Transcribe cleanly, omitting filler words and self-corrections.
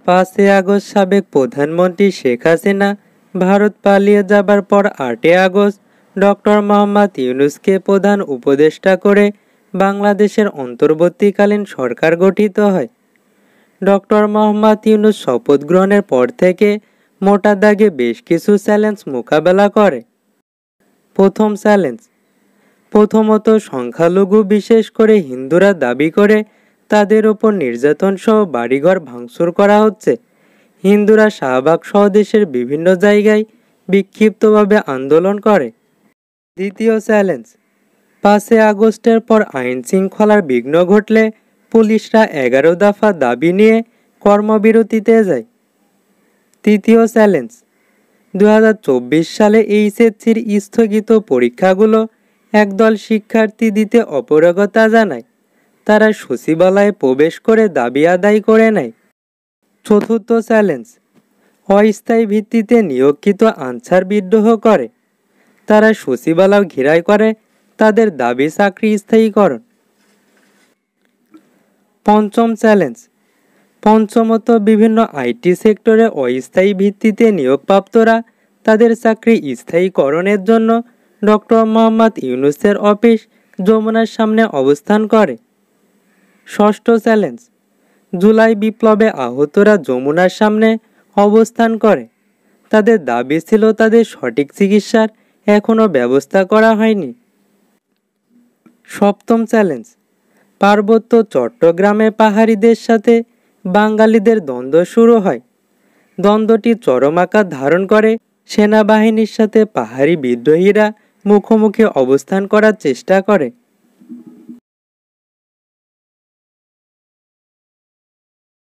5 August সাবেক প্রধানমন্ত্রী শেখ হাসিনা ভারত পালিয়ে যাবার পর 8 আগস্ট ডক্টর মোহাম্মদ ইউনূসকে প্রধান উপদেষ্টা করে বাংলাদেশের অন্তর্বর্তীকালীন সরকার গঠিত হয়। ডক্টর মোহাম্মদ ইউনূস শপথ গ্রহণের পর থেকে মোটা দাগে বেশ কিছু চ্যালেঞ্জ মোকাবেলা করে। প্রথম চ্যালেঞ্জ, প্রথমত সংখ্যালঘু বিশেষ করে হিন্দুরা দাবি করে তাদের ওপর নির্যাতন সহ বাড়িঘর ভাঙচুর করা হচ্ছে। হিন্দুরা শাহবাগ সহ দেশের বিভিন্ন জায়গায় বিক্ষিপ্তভাবে আন্দোলন করে। দ্বিতীয় চ্যালেঞ্জ, 5 আগস্টের পর আইন শৃঙ্খলার বিঘ্ন ঘটলে পুলিশরা 11 দফা দাবি নিয়ে কর্মবিরতিতে যায়। তৃতীয় চ্যালেঞ্জ, 2024 সালে এইচএসসির স্থগিত পরীক্ষাগুলো একদল শিক্ষার্থী দিতে অপারগতা জানায়। তারা সচিবালয়ে প্রবেশ করে দাবি আদায় করে নেয়। চতুর্থ চ্যালেঞ্জ, অস্থায়ী ভিত্তিতে নিয়োগকৃত আনসার বিদ্রোহ করে। তারা সচিবালয় ঘেরাও করে তাদের দাবি চাকরি স্থায়ীকরণ। পঞ্চম চ্যালেঞ্জ, পঞ্চমত বিভিন্ন আইটি সেক্টরে অস্থায়ী ভিত্তিতে নিয়োগপ্রাপ্তরা তাদের চাকরি স্থায়ীকরণের জন্য ডক্টর মোহাম্মদ ইউনূসের অফিস যমুনার সামনে অবস্থান করে। ষষ্ঠ চ্যালেঞ্জ, জুলাই বিপ্লবে আহতরা যমুনার সামনে অবস্থান করে। তাদের দাবি ছিল তাদের সঠিক চিকিৎসার এখনও ব্যবস্থা করা হয়নি। সপ্তম চ্যালেঞ্জ, পার্বত্য চট্টগ্রামে পাহাড়িদের সাথে বাঙালিদের দ্বন্দ্ব শুরু হয়। দ্বন্দ্বটি চরম আকার ধারণ করে সেনাবাহিনীর সাথে পাহাড়ি বিদ্রোহীরা মুখোমুখি অবস্থান করার চেষ্টা করে।